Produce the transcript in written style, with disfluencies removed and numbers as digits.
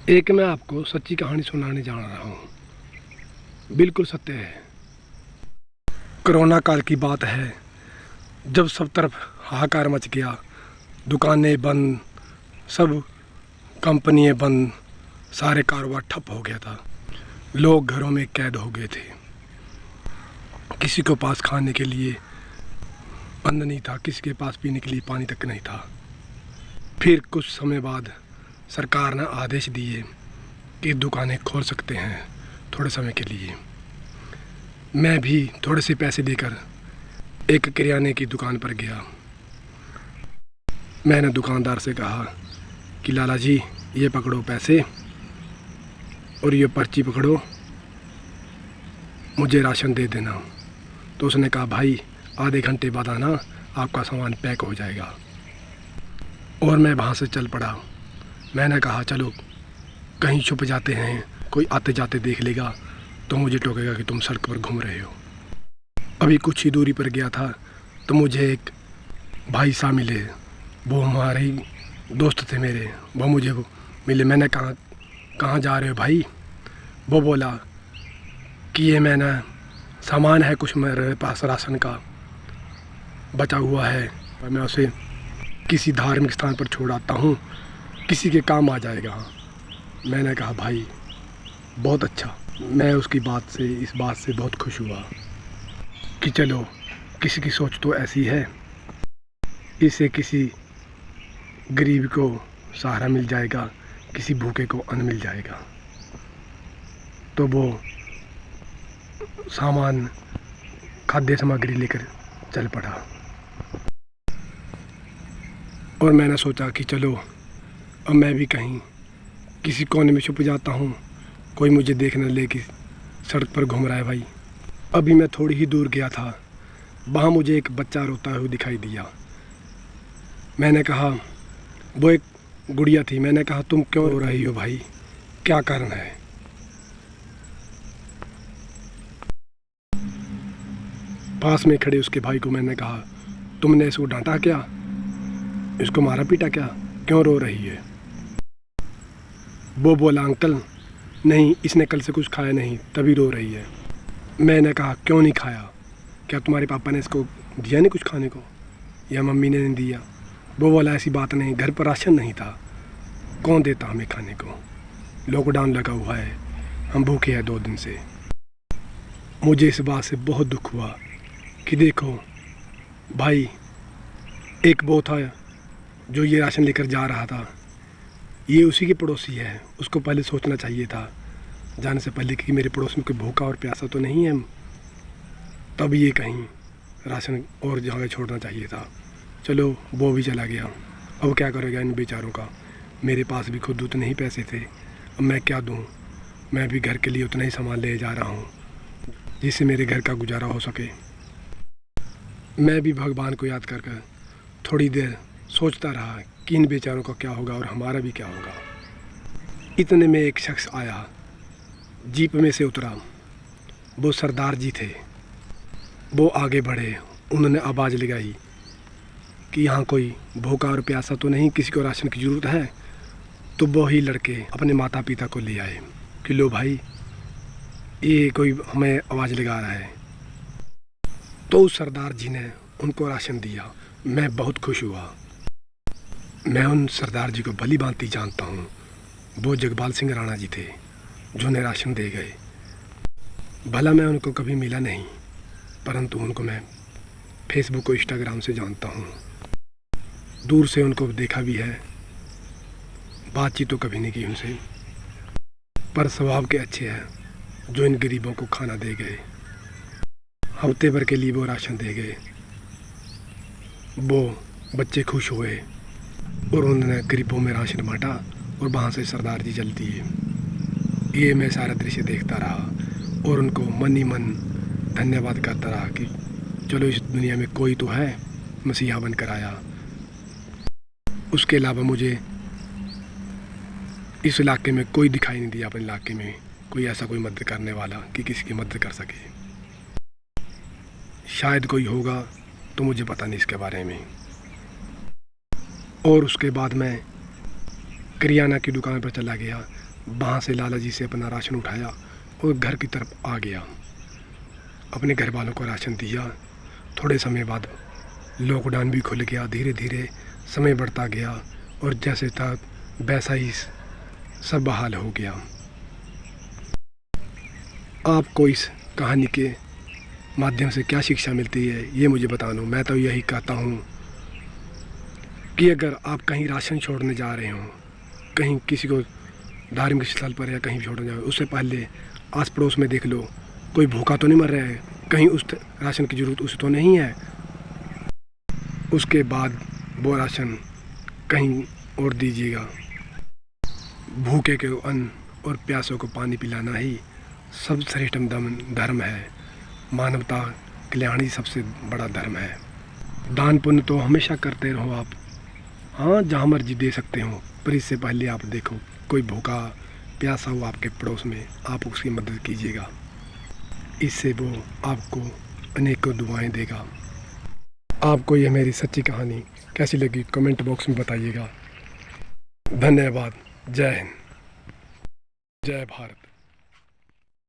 एक मैं आपको सच्ची कहानी सुनाने जा रहा हूँ। बिल्कुल सत्य है। कोरोना काल की बात है, जब सब तरफ हाहाकार मच गया, दुकानें बंद, सब कंपनियां बंद, सारे कारोबार ठप हो गया था। लोग घरों में कैद हो गए थे। किसी के पास खाने के लिए अन्न नहीं था, किसी के पास पीने के लिए पानी तक नहीं था। फिर कुछ समय बाद सरकार ने आदेश दिए कि दुकानें खोल सकते हैं थोड़े समय के लिए। मैं भी थोड़े से पैसे देकर एक किराने की दुकान पर गया। मैंने दुकानदार से कहा कि लाला जी, ये पकड़ो पैसे और ये पर्ची पकड़ो, मुझे राशन दे देना। तो उसने कहा, भाई आधे घंटे बाद आना, आपका सामान पैक हो जाएगा। और मैं वहाँ से चल पड़ा। मैंने कहा चलो कहीं छुप जाते हैं, कोई आते जाते देख लेगा तो मुझे टोकेगा कि तुम सड़क पर घूम रहे हो। अभी कुछ ही दूरी पर गया था तो मुझे एक भाई साहब मिले। वो हमारे ही दोस्त थे मेरे। वो मुझे मिले। मैंने कहा, कहाँ जा रहे हो भाई? वो बोला कि ये मैंने सामान है कुछ मेरे पास राशन का बचा हुआ है, और मैं उसे किसी धार्मिक स्थान पर छोड़ आता हूँ, किसी के काम आ जाएगा। मैंने कहा भाई बहुत अच्छा। मैं उसकी इस बात से बहुत खुश हुआ कि चलो किसी की सोच तो ऐसी है, इससे किसी गरीब को सहारा मिल जाएगा, किसी भूखे को अन्न मिल जाएगा। तो वो सामान खाद्य सामग्री लेकर चल पड़ा। और मैंने सोचा कि चलो अब मैं भी कहीं किसी कोने में छुप जाता हूँ, कोई मुझे देख न ले कि सड़क पर घूम रहा है भाई। अभी मैं थोड़ी ही दूर गया था, वहाँ मुझे एक बच्चा रोता हुआ दिखाई दिया। मैंने कहा, वो एक गुड़िया थी। मैंने कहा, तुम क्यों रो रही हो भाई, क्या कारण है? पास में खड़े उसके भाई को मैंने कहा, तुमने इसको डांटा क्या, इसको मारा पीटा क्या, क्यों रो रही है? वो बोला, अंकल नहीं, इसने कल से कुछ खाया नहीं तभी रो रही है। मैंने कहा, क्यों नहीं खाया? क्या तुम्हारे पापा ने इसको दिया नहीं कुछ खाने को, या मम्मी ने नहीं दिया? वो बोला, ऐसी बात नहीं, घर पर राशन नहीं था, कौन देता हमें खाने को, लॉकडाउन लगा हुआ है, हम भूखे हैं 2 दिन से। मुझे इस बात से बहुत दुख हुआ कि देखो भाई, एक वो था जो ये राशन लेकर जा रहा था, ये उसी के पड़ोसी है, उसको पहले सोचना चाहिए था जाने से पहले कि मेरे पड़ोस में कोई भूखा और प्यासा तो नहीं है, तब ये कहीं राशन और जगह छोड़ना चाहिए था। चलो वो भी चला गया, अब क्या करेगा इन बेचारों का? मेरे पास भी खुद उतने ही पैसे थे, अब मैं क्या दूँ? मैं भी घर के लिए उतना ही सामान ले जा रहा हूँ जिससे मेरे घर का गुजारा हो सके। मैं भी भगवान को याद कर कर थोड़ी देर सोचता रहा कि इन बेचारों का क्या होगा और हमारा भी क्या होगा। इतने में एक शख्स आया, जीप में से उतरा। वो सरदार जी थे। वो आगे बढ़े, उन्होंने आवाज़ लगाई कि यहाँ कोई भूखा और प्यासा तो नहीं, किसी को राशन की ज़रूरत है? तो वो ही लड़के अपने माता पिता को ले आए कि लो भाई, ये कोई हमें आवाज़ लगा रहा है। तो उस सरदार जी ने उनको राशन दिया। मैं बहुत खुश हुआ। मैं उन सरदार जी को भली भांति जानता हूँ। वो जगपाल सिंह राणा जी थे जो उन्हें राशन दे गए। भला मैं उनको कभी मिला नहीं, परंतु उनको मैं फेसबुक और इंस्टाग्राम से जानता हूँ। दूर से उनको देखा भी है, बातचीत तो कभी नहीं की उनसे, पर स्वभाव के अच्छे हैं जो इन गरीबों को खाना दे गए। हफ्ते भर के लिए वो राशन दे गए। वो बच्चे खुश हुए और उन्होंने गरीबों में राशन बांटा और वहाँ से सरदार जी चल दिए। ये मैं सारा दृश्य देखता रहा और उनको मन ही मन धन्यवाद करता रहा कि चलो इस दुनिया में कोई तो है मसीहा बनकर आया। उसके अलावा मुझे इस इलाके में कोई दिखाई नहीं दिया, अपने इलाके में कोई ऐसा कोई मदद करने वाला कि किसी की मदद कर सके। शायद कोई होगा तो मुझे पता नहीं इसके बारे में। और उसके बाद मैं किराना की दुकान पर चला गया। वहाँ से लाला जी से अपना राशन उठाया और घर की तरफ आ गया। अपने घर वालों को राशन दिया। थोड़े समय बाद लॉकडाउन भी खुल गया। धीरे धीरे समय बढ़ता गया और जैसे था वैसा ही सब बहाल हो गया। आपको इस कहानी के माध्यम से क्या शिक्षा मिलती है ये मुझे बता दो। मैं तो यही कहता हूँ कि अगर आप कहीं राशन छोड़ने जा रहे हो, कहीं किसी को धार्मिक स्थल पर या कहीं छोड़ने जाओ, उससे पहले आस पड़ोस में देख लो कोई भूखा तो नहीं मर रहा है, कहीं उस राशन की ज़रूरत उसे तो नहीं है। उसके बाद वो राशन कहीं और दीजिएगा। भूखे को अन्न और प्यासों को पानी पिलाना ही सब श्रेष्ठतम धर्म है। मानवता कल्याण ही सबसे बड़ा धर्म है। दान पुण्य तो हमेशा करते रहो आप, हाँ जहाँ मर्जी दे सकते हो, पर इससे पहले आप देखो कोई भूखा प्यासा हो आपके पड़ोस में, आप उसकी मदद कीजिएगा। इससे वो आपको अनेकों दुआएं देगा। आपको यह मेरी सच्ची कहानी कैसी लगी कमेंट बॉक्स में बताइएगा। धन्यवाद। जय हिंद, जय भारत।